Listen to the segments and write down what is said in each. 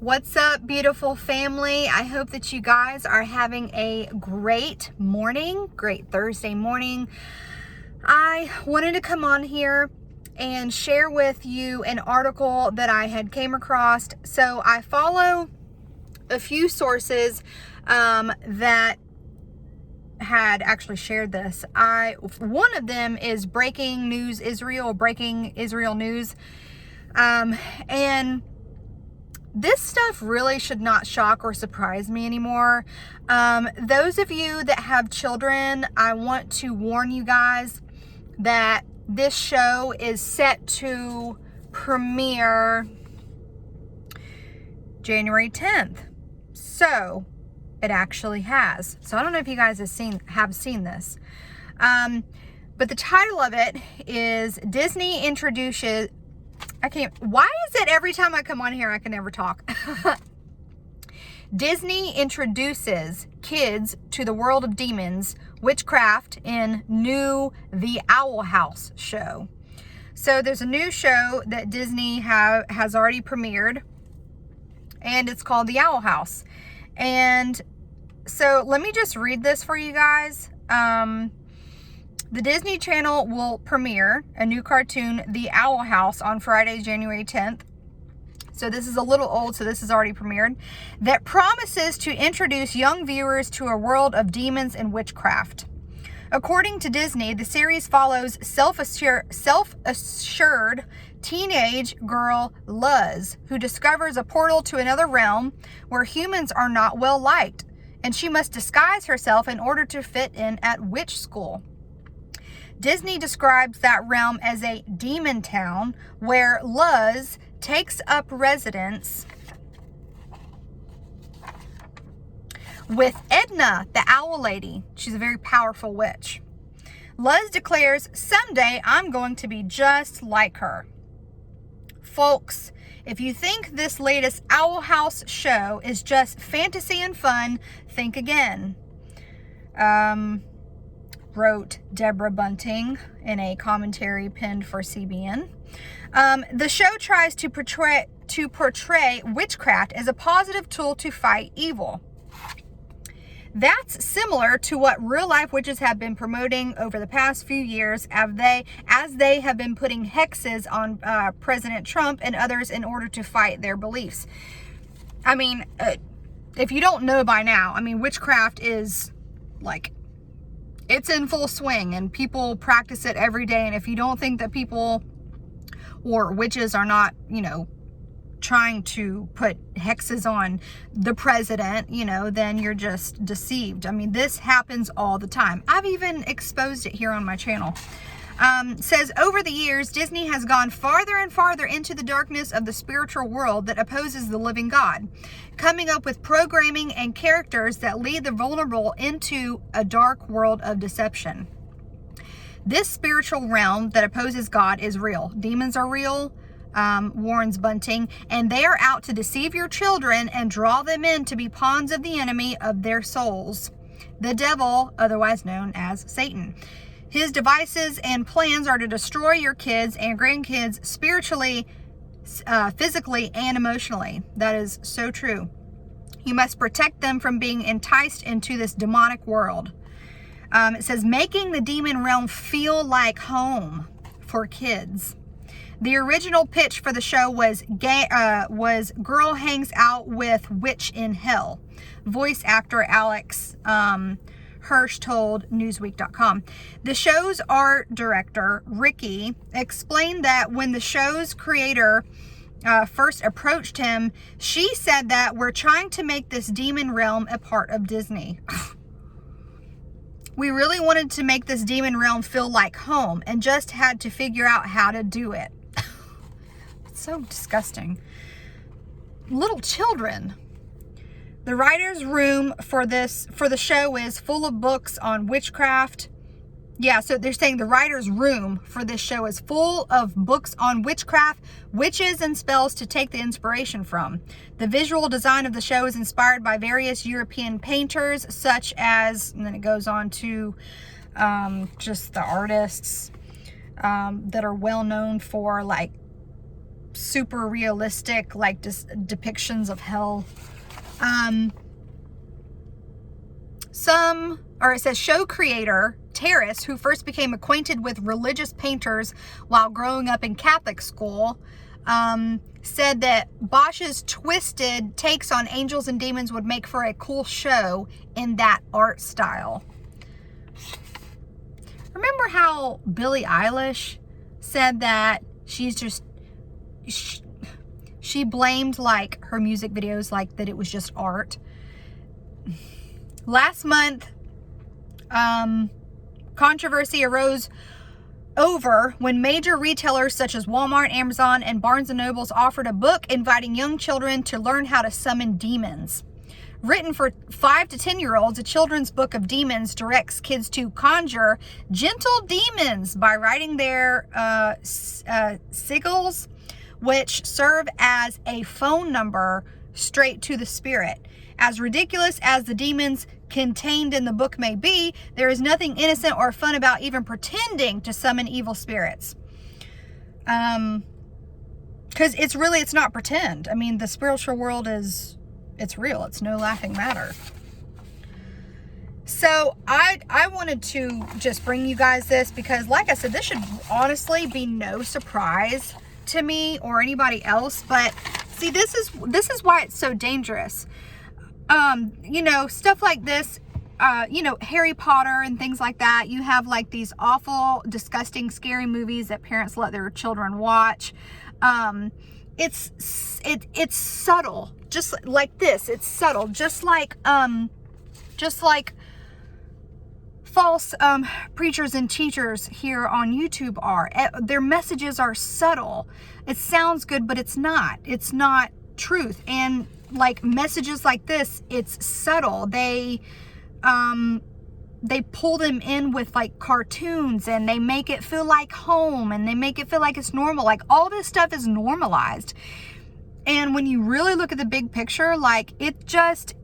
What's up, beautiful family? I hope that you guys are having a great morning, great Thursday morning. I wanted to come on here and share with you an article that I had came across. So I follow a few sources that had actually shared this. One of them is Breaking Israel News. And this stuff really should not shock or surprise me anymore. Those of you that have children, I want to warn you guys that this show is set to premiere January 10th. So it actually has. So I don't know if you guys have seen this. But the title of it is Disney introduces... why is it every time I come on here I can never talk? Disney introduces kids to the world of demons, witchcraft in new The Owl House show. So there's a new show that Disney has already premiered, and it's called The Owl House. And so let me just read this for you guys. The Disney Channel will premiere a new cartoon, The Owl House, on Friday, January 10th. So this is a little old, so this is already premiered. That promises to introduce young viewers to a world of demons and witchcraft. According to Disney, the series follows self-assured teenage girl Luz, who discovers a portal to another realm where humans are not well liked, and she must disguise herself in order to fit in at witch school. Disney describes that realm as a demon town where Luz takes up residence with Edna, the owl lady. She's a very powerful witch. Luz declares, "Someday I'm going to be just like her." Folks, if you think this latest Owl House show is just fantasy and fun, think again. Wrote Deborah Bunting in a commentary pinned for CBN. The show tries to portray witchcraft as a positive tool to fight evil. That's similar to what real-life witches have been promoting over the past few years, as they have been putting hexes on President Trump and others in order to fight their beliefs. I mean, if you don't know by now, I mean, witchcraft is like... it's in full swing, and people practice it every day. And if you don't think that people or witches are not, trying to put hexes on the president, then you're just deceived. I mean, this happens all the time. I've even exposed it here on my channel. Says, over the years, Disney has gone farther and farther into the darkness of the spiritual world that opposes the living God, coming up with programming and characters that lead the vulnerable into a dark world of deception. This spiritual realm that opposes God is real. Demons are real, warns Bunting, and they are out to deceive your children and draw them in to be pawns of the enemy of their souls, the devil, otherwise known as Satan. His devices and plans are to destroy your kids and grandkids spiritually, physically, and emotionally. That is so true. You must protect them from being enticed into this demonic world. It says, making the demon realm feel like home for kids. The original pitch for the show was girl hangs out with witch in hell. Voice actor Alex Hirsch told Newsweek.com. The show's art director, Ricky, explained that when the show's creator first approached him, she said that we're trying to make this demon realm a part of Disney. We really wanted to make this demon realm feel like home and just had to figure out how to do it. It's so disgusting. Little children. The writer's room for the show is full of books on witchcraft. Yeah, so they're saying the writer's room for this show is full of books on witchcraft, witches, and spells to take the inspiration from. The visual design of the show is inspired by various European painters, such as, and then it goes on to just the artists that are well known for, like super realistic, like, depictions of hell. It says show creator Terrace, who first became acquainted with religious painters while growing up in Catholic school, said that Bosch's twisted takes on angels and demons would make for a cool show in that art style. Remember how Billie Eilish said that she blamed, like, her music videos, like, that it was just art? Last month, controversy arose over when major retailers such as Walmart, Amazon, and Barnes & Nobles offered a book inviting young children to learn how to summon demons. Written for 5 to 10-year-olds, a children's book of demons directs kids to conjure gentle demons by writing their sigils, which serve as a phone number straight to the spirit. As ridiculous as the demons contained in the book may be, there is nothing innocent or fun about even pretending to summon evil spirits. Because it's not pretend. I mean, the spiritual world it's real. It's no laughing matter. So I wanted to just bring you guys this because, like I said, this should honestly be no surprise to me or anybody else. But see, this is why it's so dangerous. Stuff like this, Harry Potter and things like that. You have, like, these awful, disgusting, scary movies that parents let their children watch. It's subtle, just like this. It's subtle, just like false preachers and teachers here on YouTube are. Their messages are subtle. It sounds good, but it's not. It's not truth. And like messages like this, it's subtle. They pull them in with, like, cartoons, and they make it feel like home, and they make it feel like it's normal. Like, all this stuff is normalized. And when you really look at the big picture, like, it just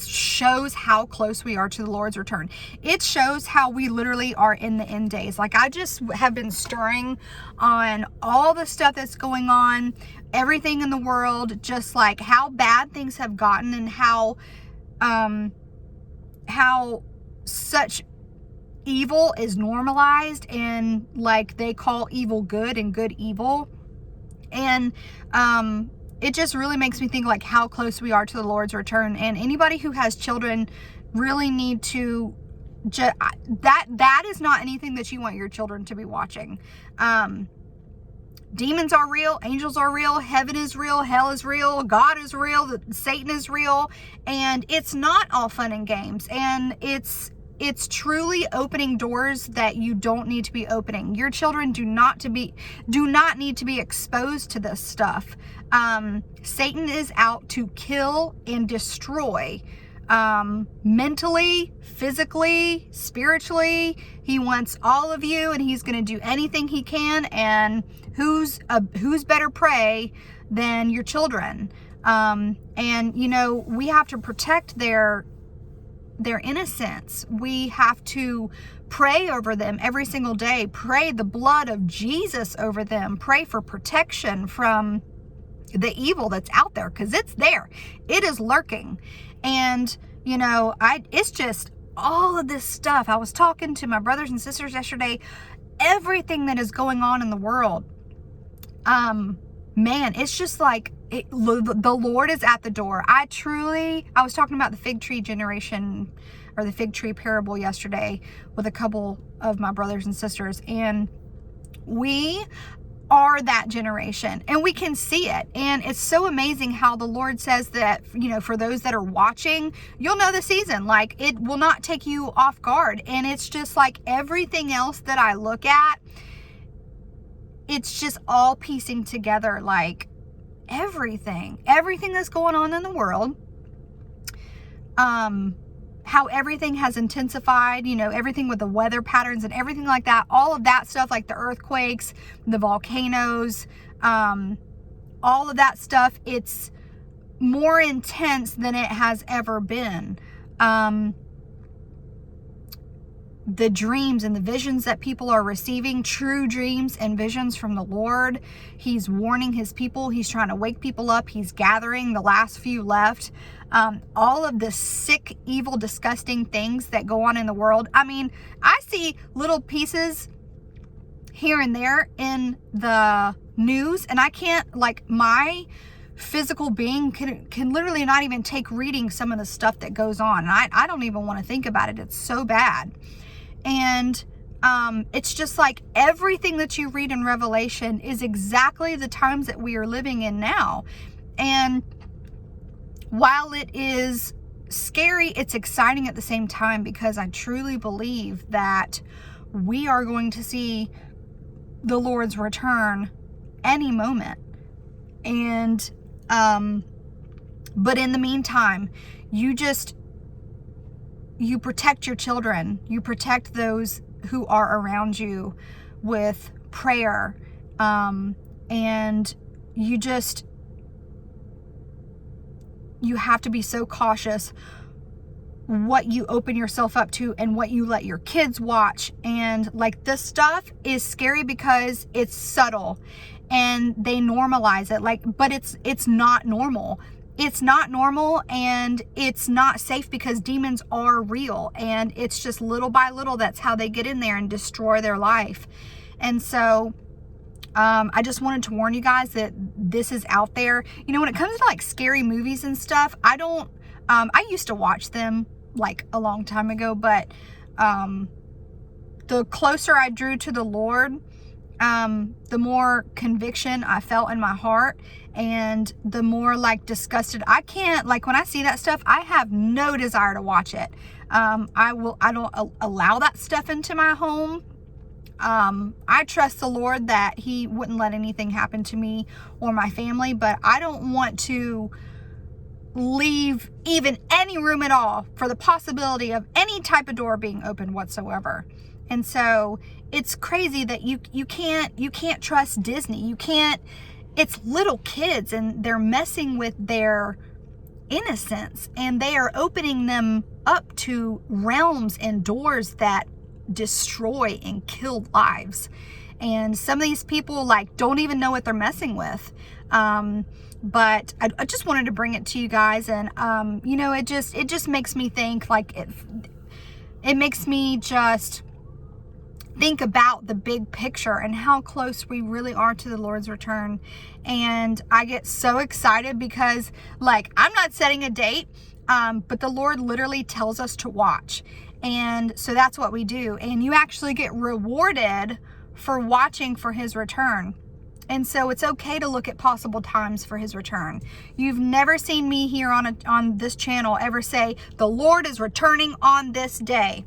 shows how close we are to the Lord's return. It shows how we literally are in the end days. Like, I just have been stirring on all the stuff that's going on, everything in the world, just like how bad things have gotten, and how such evil is normalized, and, like, they call evil good and good evil. And it just really makes me think, like, how close we are to the Lord's return. And anybody who has children really need to that is not anything that you want your children to be watching. Demons are real, angels are real, heaven is real, hell is real, God is real, Satan is real, and it's not all fun and games. And it's truly opening doors that you don't need to be opening. Your children do not need to be exposed to this stuff. Satan is out to kill and destroy, mentally, physically, spiritually. He wants all of you, and he's going to do anything he can. And who's better prey than your children? And we have to protect their innocence. We have to pray over them every single day. Pray the blood of Jesus over them. Pray for protection from the evil that's out there, because it's there. It is lurking. And it's just all of this stuff. I was talking to my brothers and sisters yesterday. Everything that is going on in the world, man, it's just like the Lord is at the door. I was talking about the fig tree generation, or the fig tree parable, yesterday with a couple of my brothers and sisters, and we are that generation, and we can see it. And it's so amazing how the Lord says that, for those that are watching, you'll know the season. Like, it will not take you off guard. And it's just like everything else that I look at, it's just all piecing together, like everything that's going on in the world, how everything has intensified, everything with the weather patterns and everything like that, all of that stuff, like the earthquakes, the volcanoes, all of that stuff, it's more intense than it has ever been. the dreams and the visions that people are receiving, true dreams and visions from the Lord. He's warning his people. He's trying to wake people up. He's gathering the last few left. All of the sick, evil, disgusting things that go on in the world. I mean, I see little pieces here and there in the news, and I can't, like, my physical being can literally not even take reading some of the stuff that goes on. And I don't even want to think about it. It's so bad. And it's just like everything that you read in Revelation is exactly the times that we are living in now. And while it is scary, it's exciting at the same time, because I truly believe that we are going to see the Lord's return any moment. And but in the meantime, you protect your children. You protect those who are around you with prayer. And you have to be so cautious what you open yourself up to and what you let your kids watch. And like, this stuff is scary because it's subtle and they normalize it, like, but it's not normal. It's not normal, and it's not safe, because demons are real, and it's just little by little, that's how they get in there and destroy their life. And so I just wanted to warn you guys that this is out there. You know, when it comes to like scary movies and stuff, I used to watch them like a long time ago, but the closer I drew to the Lord, the more conviction I felt in my heart, and the more like disgusted. I can't, like, when I see that stuff, I have no desire to watch it. I don't allow that stuff into my home. I trust the Lord that he wouldn't let anything happen to me or my family, but I don't want to leave even any room at all for the possibility of any type of door being opened whatsoever. And so it's crazy that you can't trust Disney. You can't. It's little kids, and they're messing with their innocence, and they are opening them up to realms and doors that destroy and kill lives. And some of these people like don't even know what they're messing with. But I just wanted to bring it to you guys, and you know, it just makes me think, like, it makes me just think about the big picture and how close we really are to the Lord's return. And I get so excited because, like, I'm not setting a date, but the Lord literally tells us to watch. And so that's what we do. And you actually get rewarded for watching for his return. And so it's okay to look at possible times for his return. You've never seen me here on this channel ever say, the Lord is returning on this day.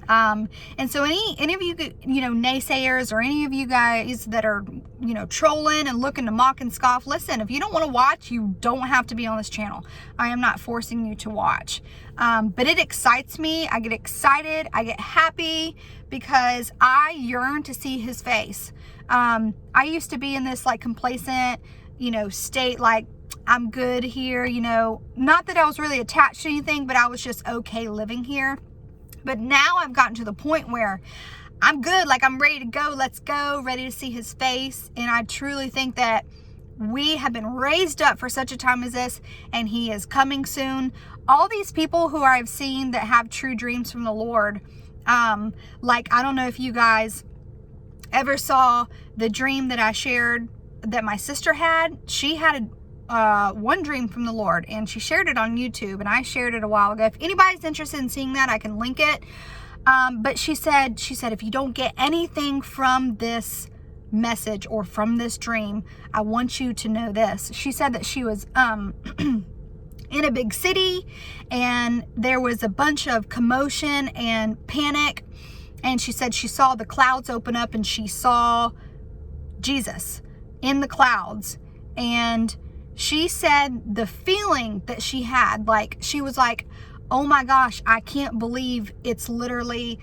And so any of you, you know, naysayers, or any of you guys that are, you know, trolling and looking to mock and scoff, listen, if you don't want to watch, you don't have to be on this channel. I am not forcing you to watch. But it excites me. I get excited. I get happy because I yearn to see his face. I used to be in this like complacent, you know, state, like, I'm good here, you know, not that I was really attached to anything, but I was just okay living here. But now I've gotten to the point where I'm good. Like, I'm ready to go. Let's go. Ready to see his face. And I truly think that we have been raised up for such a time as this, and he is coming soon. All these people who I've seen that have true dreams from the Lord, like, I don't know if you guys ever saw the dream that I shared that my sister had. She had one dream from the Lord, and she shared it on YouTube, and I shared it a while ago. If anybody's interested in seeing that, I can link it. But she said, if you don't get anything from this message or from this dream, I want you to know this. She said that she was in a big city, and there was a bunch of commotion and panic, and she said she saw the clouds open up, and she saw Jesus in the clouds. And she said the feeling that she had, like, she was like, oh my gosh, I can't believe it's literally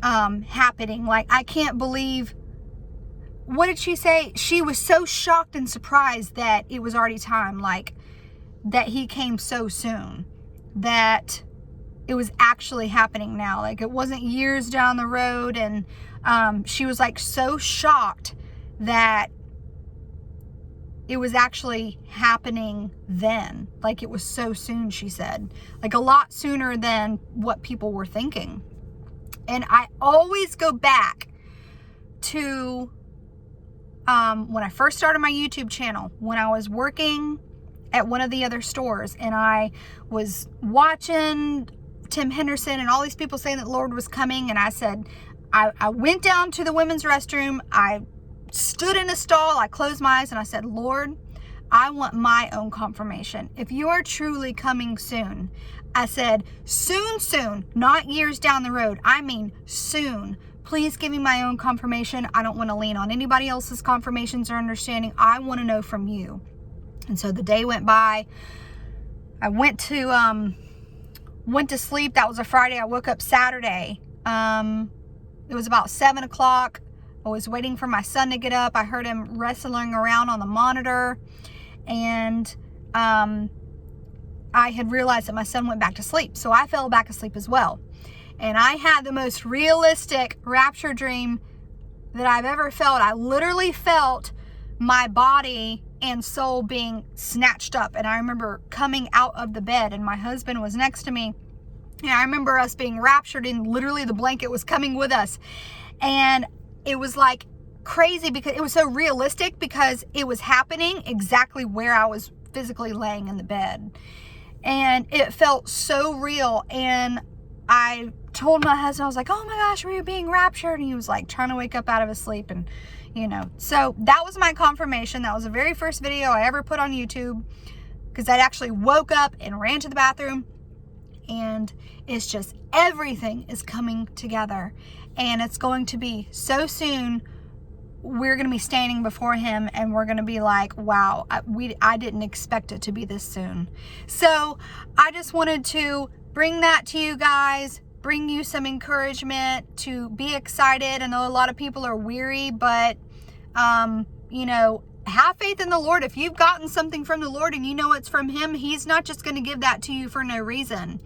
happening. Like, I can't believe, what did she say? She was so shocked and surprised that it was already time, like, that he came so soon, that it was actually happening now. Like, it wasn't years down the road. And she was like so shocked that it was actually happening then. Like, it was so soon, she said. Like, a lot sooner than what people were thinking. And I always go back to when I first started my YouTube channel, when I was working at one of the other stores, and I was watching Tim Henderson and all these people saying that the Lord was coming. And I said, I went down to the women's restroom. I stood in a stall. I closed my eyes and I said, Lord, I want my own confirmation. If you are truly coming soon, I said, soon, not years down the road. I mean, soon. Please give me my own confirmation. I don't want to lean on anybody else's confirmations or understanding. I want to know from you. And so the day went by. I went to sleep. That was a Friday. I woke up Saturday. It was about 7 o'clock. I was waiting for my son to get up. I heard him wrestling around on the monitor. And I had realized that my son went back to sleep. So I fell back asleep as well. And I had the most realistic rapture dream that I've ever felt. I literally felt my body and soul being snatched up. And I remember coming out of the bed, and my husband was next to me. And I remember us being raptured, and literally the blanket was coming with us. And it was like crazy because it was so realistic, because it was happening exactly where I was physically laying in the bed. And it felt so real. And I told my husband, I was like, oh my gosh, were you being raptured? And he was like trying to wake up out of his sleep. And, you know, so that was my confirmation. That was the very first video I ever put on YouTube, because I actually woke up and ran to the bathroom. And it's just, everything is coming together. And it's going to be so soon. We're going to be standing before him, and we're going to be like, wow, I didn't expect it to be this soon. So I just wanted to bring that to you guys, bring you some encouragement to be excited. I know a lot of people are weary, but, you know, have faith in the Lord. If you've gotten something from the Lord and you know it's from him, he's not just going to give that to you for no reason.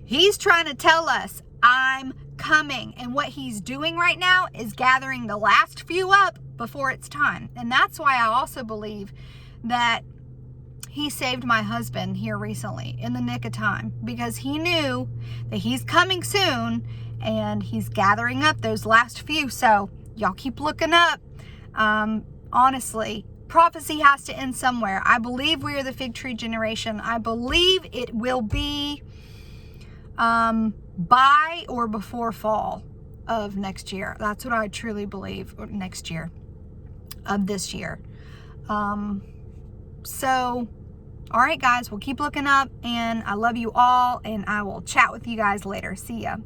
He's trying to tell us, I'm coming. And what he's doing right now is gathering the last few up before it's time. And that's why I also believe that he saved my husband here recently in the nick of time, because he knew that he's coming soon and he's gathering up those last few. So y'all keep looking up. Honestly, prophecy has to end somewhere. I believe we are the fig tree generation. I believe it will be by or before fall of next year. That's what I truly believe. Or next year of this year. So, all right, guys, we'll keep looking up, and I love you all, and I will chat with you guys later. See ya.